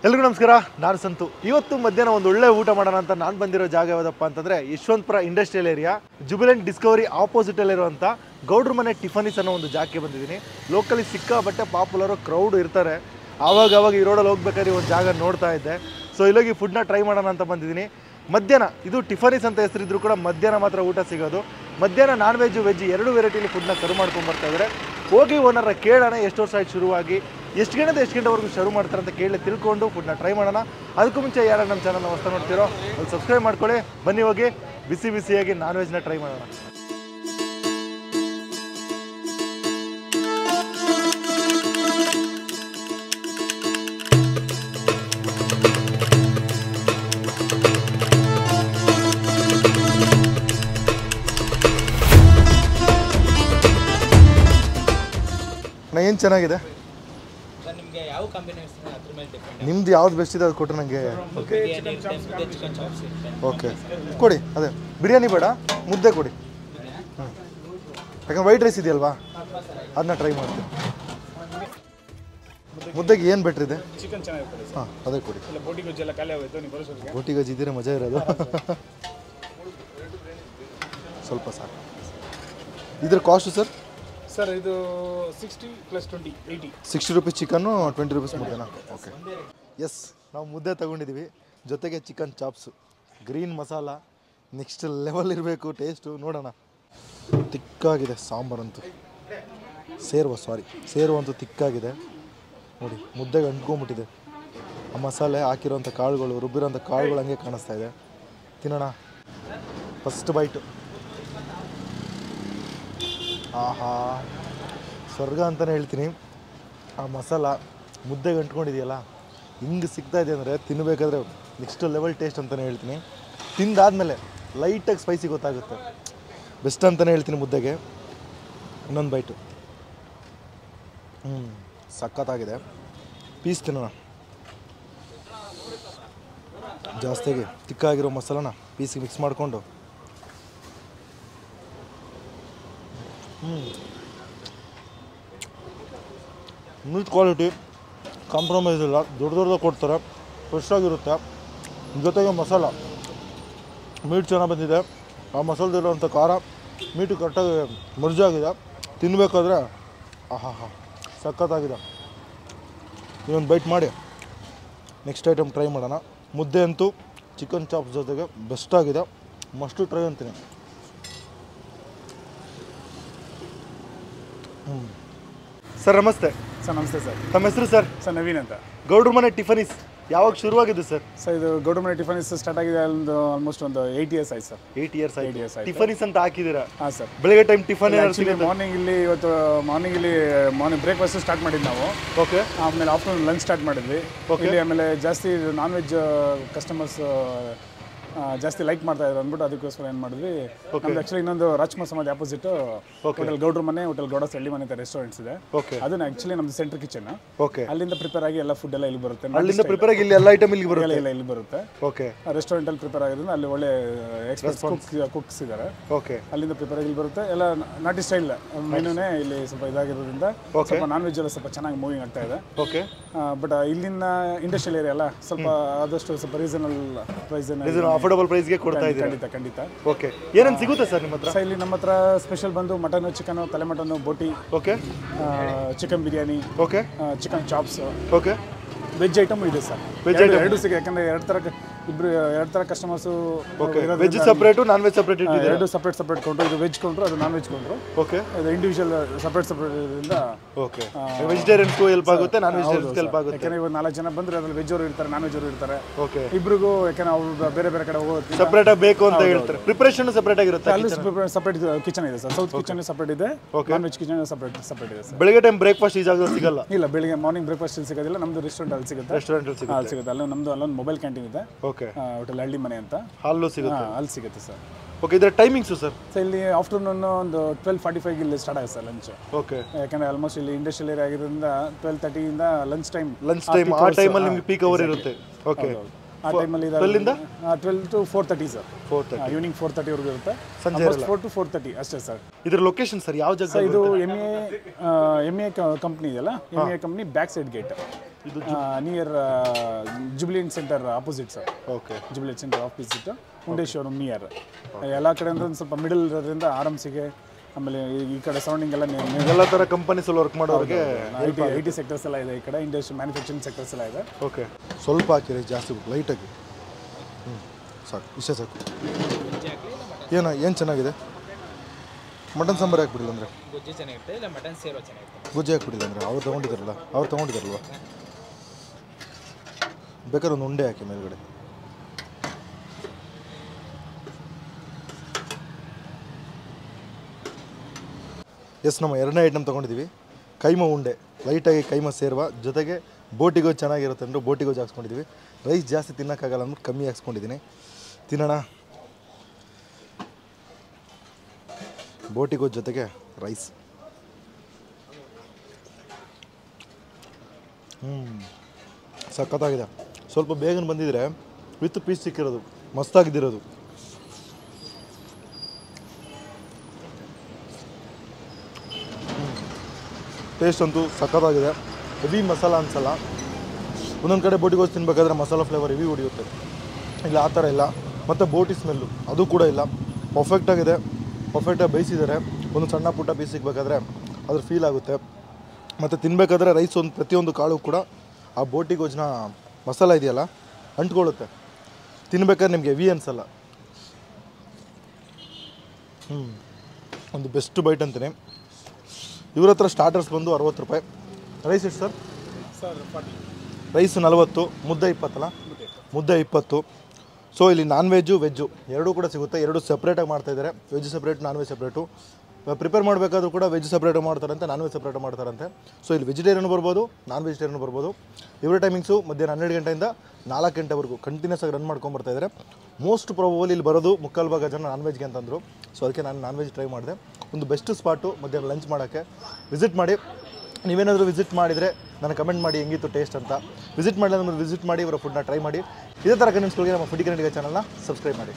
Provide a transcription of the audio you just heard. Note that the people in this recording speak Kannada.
ಎಲ್ರಿಗೂ ನಮಸ್ಕಾರ. ನಾನು ಸಂತು. ಇವತ್ತು ಮಧ್ಯಾಹ್ನ ಒಂದು ಒಳ್ಳೆ ಊಟ ಮಾಡೋಣ ಅಂತ ನಾನು ಬಂದಿರೋ ಜಾಗ ಯಾವುದಪ್ಪ ಅಂತಂದರೆ Yeshwanthpur industrial area Jubilant Discovery ಆಪೋಸಿಟಲ್ಲಿರುವಂಥ ಗೌಡ್ರ ಮನೆ ಟಿಫನಿಸ್ ಅನ್ನೋ ಒಂದು ಜಾಗಕ್ಕೆ ಬಂದಿದ್ದೀನಿ. ಲೋಕಲಿ ಸಿಕ್ಕಾಬಟ್ಟೆ ಪಾಪ್ಯುಲರು, ಕ್ರೌಡ್ ಇರ್ತಾರೆ. ಆವಾಗ ಈ ರೋಡಲ್ಲಿ ಹೋಗ್ಬೇಕಾದ್ರೆ ಒಂದು ಜಾಗ ನೋಡ್ತಾ ಇದ್ದೆ. ಸೊ ಇಲ್ಲೋಗಿ ಫುಡ್ನ ಟ್ರೈ ಮಾಡೋಣ ಅಂತ ಬಂದಿದ್ದೀನಿ. ಮಧ್ಯಾಹ್ನ ಇದು ಟಿಫನಿಸ್ ಅಂತ ಹೆಸರಿದ್ರು ಕೂಡ ಮಧ್ಯಾಹ್ನ ಮಾತ್ರ ಊಟ ಸಿಗೋದು. ಮಧ್ಯಾಹ್ನ ನಾನ್ ವೆಜ್ ವೆಜ್ ಎರಡು ವೆರೈಟಿಲಿ ಫುಡ್ನ ಸರ್ವ್ ಮಾಡ್ಕೊಂಡು ಬರ್ತಾ ಇದ್ದಾರೆ. ಹೋಗಿ ಓನರ ಕೇಳೋಣ ಎಷ್ಟು ವರ್ಷ ಆಯ್ತು ಶುರುವಾಗಿ, ಎಷ್ಟು ಗಂಟೆವರೆಗೂ ಶುರು ಮಾಡ್ತಾರೆ ಅಂತ ಕೇಳಿ ತಿಳ್ಕೊಂಡು ಫುಡ್ನ ಟ್ರೈ ಮಾಡೋಣ. ಅದಕ್ಕೂ ಮುಂಚೆ ಯಾರು ನಮ್ಮ ಚಾನಲ್ನ ಹೊಸ ನೋಡ್ತಿರೋ ಅಲ್ಲಿ ಸಬ್ಸ್ಕ್ರೈಬ್ ಮಾಡ್ಕೊಳ್ಳಿ. ಬನ್ನಿ ಹೋಗಿ ಬಿಸಿಯಾಗಿ ನಾನ್ ವೆಜ್ನ ಟ್ರೈ ಮಾಡೋಣ. ಏನು ಚೆನ್ನಾಗಿದೆ ನಿಮ್ದು ಯಾವ್ದು ಬೆಸ್ಟ್ ಇದೆ ಅದು ಕೊಟ್ಟರೆ ನನಗೆ. ಓಕೆ ಕೊಡಿ, ಅದೇ ಬಿರಿಯಾನಿ ಬೇಡ, ಮುದ್ದೆ ಕೊಡಿ. ಯಾಕಂದ್ರೆ ವೈಟ್ ರೈಸ್ ಇದೆಯಲ್ವಾ, ಅದನ್ನ ಟ್ರೈ ಮಾಡ್ತೀನಿ. ಮುದ್ದೆಗೆ ಏನು ಬೆಟ್ರ್ ಇದೆ? ಚಿಕನ್ ಚೆನ್ನಾಗಿರ್ತದೆ. ಹಾಂ ಅದೇ ಕೊಡಿ. ಬೋಟಿ ಗೊಜ್ಜು ಎಲ್ಲ ಖಾಲಿ ಆಗೋಯ್ತು, ನೀವು ಬರೋಸೋರಿಗೆ ಬೋಟಿ ಗೊಜ್ಜು ಇದ್ದರೆ ಮಜಾ ಇರೋದು. ಸ್ವಲ್ಪ ಸಾಕು. ಇದ್ರ ಕಾಸ್ಟು ಸರ್? ಸರ್ ಇದು 60 + 20 80. 60 ರೂಪೀಸ್ ಚಿಕನ್ನು, 20 ರೂಪೀಸ್ ಮುದ್ದೆನಾ? ಓಕೆ ಎಸ್, ನಾವು ಮುದ್ದೆ ತೊಗೊಂಡಿದ್ದೀವಿ, ಜೊತೆಗೆ chicken chops, green masala, next level ಇರಬೇಕು ಟೇಸ್ಟು. ನೋಡೋಣ. ತಿಕ್ಕಾಗಿದೆ ಸಾಂಬಾರಂತೂ, ಸೇರು ಅಂತೂ ತಿಕ್ಕಾಗಿದೆ ನೋಡಿ. ಮುದ್ದೆಗೆ ಅಂಟ್ಕೊಂಬಿಟ್ಟಿದೆ. ಆ ಮಸಾಲೆ ಹಾಕಿರೋಂಥ ಕಾಳುಗಳು, ರುಬ್ಬಿರೋಂಥ ಕಾಳುಗಳು ಹಂಗೆ ಕಾಣಿಸ್ತಾ ಇದೆ. ತಿನ್ನೋಣ. First bite. ಆಹಾ, ಸ್ವರ್ಗ ಅಂತಲೇ ಹೇಳ್ತೀನಿ. ಆ ಮಸಾಲ ಮುದ್ದೆಗೆ ಅಂಟ್ಕೊಂಡಿದೆಯಲ್ಲ, ಹಿಂಗೆ ಸಿಗ್ತಾ ಇದೆ ಅಂದರೆ ತಿನ್ನಬೇಕಾದ್ರೆ ನೆಕ್ಸ್ಟ್ ಲೆವೆಲ್ ಟೇಸ್ಟ್ ಅಂತಲೇ ಹೇಳ್ತೀನಿ. ತಿಂದಾದಮೇಲೆ ಲೈಟಾಗಿ ಸ್ಪೈಸಿ ಗೊತ್ತಾಗುತ್ತೆ, ಬೆಸ್ಟ್ ಅಂತಲೇ ಹೇಳ್ತೀನಿ ಮುದ್ದೆಗೆ. ಇನ್ನೊಂದು ಬೈಟು. ಸಖತ್ತಾಗಿದೆ. ಪೀಸ್ ತಿನ್ನೋಣ. ಜಾಸ್ತಿಯಾಗಿ ತಿಕ್ಕಾಗಿರೋ ಮಸಾಲನ ಪೀಸಿಗೆ ಮಿಕ್ಸ್ ಮಾಡಿಕೊಂಡು ಮೀಟ್ ಕ್ವಾಲಿಟಿ ಕಾಂಪ್ರಮೈಸ್ ಇಲ್ಲ, ದೊಡ್ಡದಾಗಿ ಕೊಡ್ತಾರೆ, ಫ್ರೆಶ್ ಆಗಿರುತ್ತೆ. ಜೊತೆಗೆ ಮಸಾಲ ಮೀಟ್ ಚೆನ್ನಾಗಿ ಬಂದಿದೆ. ಆ ಮಸಾಲದಲ್ಲಿರುವಂಥ ಖಾರ ಮೀಟು ಕರೆಕ್ಟಾಗಿ ಮರ್ಜಾಗಿದೆ. ತಿನ್ನಬೇಕಾದ್ರೆ ಆಹಾ ಸಖತ್ತಾಗಿದೆ. ಇನ್ನೊಂದು ಬೈಟ್ ಮಾಡಿ ನೆಕ್ಸ್ಟ್ ಐಟಮ್ ಟ್ರೈ ಮಾಡೋಣ. ಮುದ್ದೆ ಅಂತೂ ಚಿಕನ್ ಚಾಪ್ಸ್ ಜೊತೆಗೆ ಬೆಸ್ಟಾಗಿದೆ, ಮಸ್ಟು ಟ್ರೈ ಅಂತೀನಿ. ಸರ್ ನಮಸ್ತೆ. ಸರ್ ನಮಸ್ತೆ ಸರ್. ತಮ್ಮ ಹೆಸರು ಸರ್? ಸರ್ ನವೀನ್ ಅಂತ. ಗೌಡ್ರ ಮನೆ ಟಿಫನಿಸ್ ಯಾವಾಗ ಶುರುವಾಗಿದ್ದು ಸರ್? ಸರ್ ಇದು ಗೌಡ್ರ ಮನೆ ಟಿಫನಿಸ್ ಸ್ಟಾರ್ಟ್ ಆಗಿದೆ ಆಲ್ಮೋಸ್ಟ್ ಒಂದು 8 years ಆಯ್ತು ಸರ್. 8 years ಆಯ್ತು. ಟಿಫನಿಸ್ ಅಂತ ಹಾಕಿದ್ದೀರಾ? ಹಾಂ ಸರ್. ಬೆಳಗ್ಗೆ time tiffin morning breakfast start ಮಾಡಿದ್ದು ನಾವು. ಓಕೆ. ಆಮೇಲೆ ಆಫ್ಟರ್ನೂನ್ ಲಂಚ್ ಸ್ಟಾರ್ಟ್ ಮಾಡಿದ್ವಿ. ಇಲ್ಲಿ ಆಮೇಲೆ ಜಾಸ್ತಿ ನಾನ್ ವೆಜ್ ಕಸ್ಟಮರ್ಸ್ ಜಾಸ್ತಿ ಲೈಕ್ ಮಾಡ್ತಾ ಇದ್ರು ಅಂದ್ಬಿಟ್ಟು ಅದಕ್ಕೋಸ್ಕರ ಏನು ಮಾಡಿದ್ವಿ, ನಮ್ದು ಆ್ಯಕ್ಚುಲಿ ಇನ್ನೊಂದು ರಾಜ್ಕುಮಾರ್ ಸಮಾಧಿ ಆಪೋಸಿಟ್ ಹೋಟೆಲ್ ಗೌಡ್ರ ಮನೆ, ಹೋಟೆಲ್ ಗೌಡ ಹಳ್ಳಿ ಮನೆ ಅಂತ ರೆಸ್ಟೋರೆಂಟ್ಸ್ ಇದೆ. ಅದನ್ನ ಆ್ಯಕ್ಚುಲಿ ನಮ್ದು ಸೆಂಟ್ರ್ ಕಿಚನ್. ಓಕೆ. ಅಲ್ಲಿಂದ ಪ್ರಿಪೇರ್ ಆಗಿ ಎಲ್ಲ ಫುಡ್ ಎಲ್ಲ ಇಲ್ಲಿ ಬರುತ್ತೆ. ಅಲ್ಲಿಂದ ಪ್ರಿಪೇರ್ ಆಗಿ ಇಲ್ಲಿ ಎಲ್ಲ ಐಟಮ್ ಇಲ್ಲಿ ಬರುತ್ತೆ. ಎಲ್ಲ ಇಲ್ಲಿ ಬರುತ್ತೆ. ಓಕೆ. ರೆಸ್ಟೋರೆಂಟ್ ಅಲ್ಲಿ ಪ್ರಿಪೇರ್ ಆಗಿರೋದ್ರಿಂದ ಅಲ್ಲಿ ಒಳ್ಳೆ ಎಕ್ಸ್ಪರ್ಟ್ಸ್ ಕುಕ್ಸ್ ಇದ್ದಾರೆ. ಓಕೆ. ಅಲ್ಲಿಂದ ಪ್ರಿಪೇರ್ ಆಗಿ ಇಲ್ಲಿ ಬರುತ್ತೆ. ಎಲ್ಲ ನಾಟಿ ಸ್ಟೈಲ್ ಮೆನುನೇ ಇಲ್ಲಿ ಸ್ವಲ್ಪ ಇದಾಗಿರೋದ್ರಿಂದ ಸ್ವಲ್ಪ ನಾನ್ ವೆಜ್ ಎಲ್ಲ ಸ್ವಲ್ಪ ಚೆನ್ನಾಗಿ ಮೂವಿಂಗ್ ಆಗ್ತಾ ಇದೆ. ಓಕೆ. ಬಟ್ ಇಲ್ಲಿನ ಇಂಡಸ್ಟ್ರಿಯಲ್ ಏರಿಯಾ ಅಲ್ಲ, ಸ್ವಲ್ಪ ಆದಷ್ಟು ಸ್ವಲ್ಪ ರೀಸನಲ್ ಪ್ರೈಸ್, ಅಫೋರ್ಡಬಲ್ ಪ್ರೈಸ್ಗೆ ಕೊಡ್ತಾ ಇದ್ದೀರಾ? ಖಂಡಿತ. ಓಕೆ. ಏನೇನು ಸಿಗುತ್ತೆ ಸರ್ ನಿಮ್ಮ ಹತ್ರ? ಸರ್ ಇಲ್ಲಿ ನಮ್ಮ ಹತ್ರ ಸ್ಪೆಷಲ್ ಬಂದು ಮಟನ್, ಚಿಕನ್, ತಲೆ ಮಟನ್, ಬೋಟಿ, okay, chicken biryani, okay, chicken chops, okay. Veg item ಇದೆ ಸರ್. ವೆಜ್ ಐಟಮ್ ಎರಡು ಸಿಗುತ್ತೆ, ಯಾಕಂದ್ರೆ ಎರಡು ಥರ customers. Okay. Veg separate, non veg separate ಇದೆ. ಎರಡು ಸಪ್ರೇಟ್ ಕೌಂಟ್ರು. ಇದು ವೆಜ್ ಕೌಂಟ್ರು, ಅದು ನಾನ್ ವೆಜ್ ಕೌಂಟ್ರು. ಓಕೆ. ಇದು ಇಂಡಿವಿಜುವಲ್ ಸಪ್ರೇಟ್ ಇರೋದ್ರಿಂದ ಓಕೆ. ವೆಜಿಟೇರಿಯನ್ಸ್ಗೂ ಹೆಲ್ಪ್ ಆಗುತ್ತೆ, ನಾನ್ ವೆಜಿಟೇರಿಯನ್ಸ್ಗೂ ಹೆಲ್ಪ್ ಆಗುತ್ತೆ. ಯಾಕಂದ್ರೆ ಇವಾಗ 4 ಜನ ಬಂದರೆ ಅದ್ರಲ್ಲಿ ವೆಜ್ ಅವರು ಇರ್ತಾರೆ, ನಾನ್ ವೆಜ್ ಅವರು ಇರ್ತಾರೆ. ಓಕೆ. ಇಬ್ರಿಗೂ ಯಾಕಂದ್ರೆ ಅವ್ರು ಬೇರೆ ಕಡೆ ಹೋಗೋದು ಸಪ್ರೇಟ್ ಆಗಿ ಬೇಕು ಅಂತ ಹೇಳ್ತಾರೆ. ಪ್ರಿಪರೇಷನ್ ಸಪ್ರೇಟ್ ಆಗಿರುತ್ತೆ. ಅಲ್ಲಿ ಸಪ್ರೇಟ್ ಕಿಚನ್ ಇದೆ ಸರ್. ಸೌತ್ ಕಿಚನ್ ಸಪ್ರೇಟ್ ಇದೆ, ನಾನ್ ವೆಜ್ ಕಿಚನ್ ಸಪ್ರೇಟ್ ಇದೆ ಸರ್. ಬೆಳಗ್ಗೆ ಟೈಮ್ ಬ್ರೇಕ್ಫಾಸ್ಟ್ ಈ ಜಾಗದಲ್ಲಿ ಸಿಗಲ್ಲ? ಇಲ್ಲ, ಬೆಳಿಗ್ಗೆ ಮಾರ್ನಿಂಗ್ ಬ್ರೇಕ್ಫಾಸ್ಟ್ ಇಲ್ಲಿ ಸಿಗೋದಿಲ್ಲ. ನಮ್ದು ರೆಸ್ಟೋರೆಂಟ್ ಅಲ್ಲಿ ಸಿಗುತ್ತೆ. ಅಲ್ಲಿ ಸಿಗುತ್ತೆ. ನಮ್ದು ಅಲ್ಲೊಂದು ಮೊಬೈಲ್ ಕ್ಯಾಂಟೀನ್ ಇದೆ. ಓಕೆ. ಹೋಟೆಲ್ ಹಳ್ಳಿ ಮನೆ ಅಂತ, ಅಲ್ಲೂ ಸಿಗುತ್ತೆ. ಅಲ್ಲಿ ಸಿಗುತ್ತೆ ಸರ್. ಓಕೆ. ಇದರ ಟೈಮಿಂಗ್ಸು ಸರ್? ಸರ್ ಇಲ್ಲಿ ಆಫ್ಟರ್ನೂನ್ ಒಂದು 12:45 ಇಲ್ಲಿ ಸ್ಟಾರ್ಟ್ ಆಗುತ್ತೆ ಸರ್ ಲಂಚ್. ಓಕೆ. ಯಾಕಂದ್ರೆ ಆಲ್ಮೋಸ್ಟ್ ಇಲ್ಲಿ ಇಂಡಸ್ಟ್ರಿಯಲ್ ಏರಿಯಾ ಆಗಿರೋದ್ರಿಂದ 12:30 ಇಂದ ಲಂಚ್ ಟೈಮ್ ಆ ಟೈಮಲ್ಲಿ ನಿಮಗೆ ಪೀಕ್ ಅವರ್ ಇರುತ್ತೆ. ಓಕೆ. ಆ ಟೈಮಲ್ಲಿ 12 to 4:30 ಸರ್. 4:30 ಈವ್ನಿಂಗ್ 4:30 ವರೆಗೂ ಇರುತ್ತೆ. ಸಂಜೆ 4 to 4:30 ಅಷ್ಟೇ ಸರ್. ಇದರ ಲೊಕೇಶನ್ ಸರ್ ಯಾವ ಜಾಗ? ಇದು MA ಕಂಪ್ನಿ ಇದೆಯಲ್ಲ, MA company back side gate. Near jubilant centre opposite sir. Okay, jubilant centre opposite Hyundai showroom near. ಎಲ್ಲ ಕಡೆಯಿಂದ ಒಂದು ಸ್ವಲ್ಪ ಮಿಡಲ್ ಇರೋದ್ರಿಂದ ಆರಾಮ್ಸಿಗೆ, ಆಮೇಲೆ ಈ ಕಡೆ ಸರೌಂಡಿಂಗ್ ಎಲ್ಲ ಎಲ್ಲ ಥರ ಕಂಪನೀಸ್ ವರ್ಕ್ ಮಾಡೋರಿಗೆ ಐ ಟಿ ಸೆಕ್ಟರ್ಸ್ ಎಲ್ಲ ಇದೆ. ಈ ಕಡೆ ಇಂಡಸ್ಟ್ರಿ ಮ್ಯಾನುಫ್ಯಾಕ್ಚರಿಂಗ್ ಸೆಕ್ಟರ್ಸ್ ಎಲ್ಲ ಇದೆ. ಓಕೆ, ಸ್ವಲ್ಪ ಹಾಕಿರಿ, ಜಾಸ್ತಿ ಲೈಟಾಗಿ. ಸಾಕು, ಇಷ್ಟೇ ಸಾಕು. ಏನು ಚೆನ್ನಾಗಿದೆ? ಮಟನ್ ಸಾಂಬಾರು ಹಾಕ್ಬಿಡಿಲ್ಲ ಅಂದರೆ ಗುಜ್ಜಿ ಚೆನ್ನಾಗಿರುತ್ತೆ, ಇಲ್ಲ ಮಟನ್ ಸೇರೋ ಚೆನ್ನಾಗಿರುತ್ತೆ. ಗುಜ್ಜಿ ಹಾಕ್ಬಿಡಿಲ್ಲ ಅಂದರೆ ಅವ್ರು ತೊಗೊಂಡಿದ್ದಾರಲ್ವ, ಬೇಕಾದ್ರೆ ಒಂದು ಉಂಡೆ ಹಾಕಿ ಮೇಲ್ಗಡೆ. ಎಸ್, ನಮ್ಮ ಎರಡನೇ ಐಟಮ್ ತೊಗೊಂಡಿದ್ದೀವಿ, ಕೈಮಾ ಉಂಡೆ. ಲೈಟಾಗಿ ಕೈಮಾ ಸೇರುವ ಜೊತೆಗೆ ಬೋಟಿಗೋ ಚೆನ್ನಾಗಿರುತ್ತೆ ಅಂದರು ಬೋಟಿಗೋ ಹಾಕ್ಸ್ಕೊಂಡಿದ್ದೀವಿ. ರೈಸ್ ಜಾಸ್ತಿ ತಿನ್ನೋಕ್ಕಾಗಲ್ಲ ಅಂದ್ಬಿಟ್ಟು ಕಮ್ಮಿ ಹಾಕ್ಸ್ಕೊಂಡಿದ್ದೀನಿ. ತಿನ್ನೋಣ. ಬೋಟಿಗೋ ಜೊತೆಗೆ ರೈಸ್. ಸಖತ್ತಾಗಿದೆ. ಸ್ವಲ್ಪ ಬೇಗನೆ ಬಂದಿದ್ರೆ ವಿತ್ ಪೀಸ್ ಸಿಕ್ಕಿರೋದು, ಮಸ್ತಾಗಿದ್ದಿರೋದು. ಟೇಸ್ಟ್ ಅಂತೂ ಸಖತ್ತಾಗಿದೆ. ಹೆವಿ ಮಸಾಲ ಅನಿಸಲ್ಲ. ಒಂದೊಂದು ಕಡೆ ಬೋಟಿಗೋಸ್ ತಿನ್ಬೇಕಾದ್ರೆ ಮಸಾಲ ಫ್ಲೇವರ್ ಹೆವಿ ಹೊಡಿಯುತ್ತೆ, ಇಲ್ಲ ಆ ಥರ ಇಲ್ಲ. ಮತ್ತು ಬೋಟಿ ಸ್ಮೆಲ್ಲು ಅದು ಕೂಡ ಇಲ್ಲ. ಪರ್ಫೆಕ್ಟಾಗಿದೆ, ಪರ್ಫೆಕ್ಟಾಗಿ ಬೇಯಿಸಿದ್ದಾರೆ. ಒಂದು ಸಣ್ಣ ಪುಟ್ಟ ಪೀಸ್ ಸಿಗಬೇಕಾದ್ರೆ ಅದ್ರ ಫೀಲ್ ಆಗುತ್ತೆ. ಮತ್ತು ತಿನ್ನಬೇಕಾದ್ರೆ ರೈಸ್ ಒಂದು ಪ್ರತಿಯೊಂದು ಕಾಳು ಕೂಡ ಆ ಬೋಟಿ ಗೊಜ್ಜಿನ ಮಸಾಲ ಇದೆಯಲ್ಲ ಅಂಟ್ಕೊಳ್ಳುತ್ತೆ. ತಿನ್ಬೇಕಾದ್ರೆ ನಿಮಗೆ ಹೆವಿ ಅನಿಸಲ್ಲ. ಒಂದು ಬೆಸ್ಟ್ ಬೈಟ್ ಅಂತೀನಿ. ಇವ್ರ ಹತ್ರ ಸ್ಟಾರ್ಟರ್ಸ್ ಬಂದು 60 ರೂಪಾಯಿ. ರೈಸ್ ಎಷ್ಟು ಸರ್? ರೈಸ್ 40, ಮುದ್ದೆ 20 ಅಲ್ಲ? ಮುದ್ದೆ 20. ಸೊ ಇಲ್ಲಿ ನಾನ್ ವೆಜ್ಜು ವೆಜ್ಜು ಎರಡೂ ಕೂಡ ಸಿಗುತ್ತೆ. ಎರಡು ಸಪ್ರೇಟಾಗಿ ಮಾಡ್ತಾಯಿದ್ದಾರೆ. Veg separate, non veg separate. Prepare ಮಾಡಬೇಕಾದ್ರೂ ಕೂಡ ವೆಜ್ ಸಪ್ರೇಟು ಮಾಡ್ತಾರಂತೆ, ನಾನ್ ವೆಜ್ ಸಪ್ರೇಟು ಮಾಡ್ತಾರಂತೆ. ಸೊ ಇಲ್ಲಿ ವೆಜಿಟೇರಿಯನ್ ಬರ್ಬೋದು, ನಾನ್ ವೆಜಿಟೇರಿಯನ್ ಬರ್ಬೋದು. ಇವರ ಟೈಮಿಂಗ್ಸು ಮಧ್ಯಾಹ್ನ 12 ಗಂಟೆಯಿಂದ 4 ಗಂಟೆವರೆಗೂ ಕಂಟಿನ್ಯೂಸ್ ಆಗಿ ರನ್ ಮಾಡ್ಕೊಂಬರ್ತಾಯಿದ್ದಾರೆ. ಮೋಸ್ಟ್ ಪ್ರಾಬಬಲಿ ಇಲ್ಲಿ ಬರೋದು ಮುಕ್ಕಾಲು ಭಾಗ ಜನ ನಾನ್ ವೆಜ್ಗೆ ಅಂತಂದರು. ಸೊ ಅದಕ್ಕೆ ನಾನು ನಾನ್ ವೆಜ್ ಟ್ರೈ ಮಾಡಿದೆ. ಒಂದು ಬೆಸ್ಟ್ ಸ್ಪಾಟು ಮಧ್ಯಾಹ್ನ ಲಂಚ್ ಮಾಡೋಕ್ಕೆ. ವಿಸಿಟ್ ಮಾಡಿ. ನೀವೇನಾದರೂ ವಿಸಿಟ್ ಮಾಡಿದರೆ ನನಗೆ ಕಮೆಂಟ್ ಮಾಡಿ ಹೆಂಗಿತ್ತು ಟೇಸ್ಟ್ ಅಂತ. ವಿಸಿಟ್ ಮಾಡಿಲ್ಲ ಅಂದ್ರೆ ವಿಸಿಟ್ ಮಾಡಿ ಇವರ ಫುಡ್ನ ಟ್ರೈ ಮಾಡಿ. ಇದೇ ಥರ ಕನೆಂಟ್ಸ್ಗಳಿಗೆ ನಮ್ಮ ಫುಡಿ ಕನ್ನಡಿಗ ಚಾನಲ್ನ ಸಬ್ಸ್ಕ್ರೈಬ್ ಮಾಡಿ.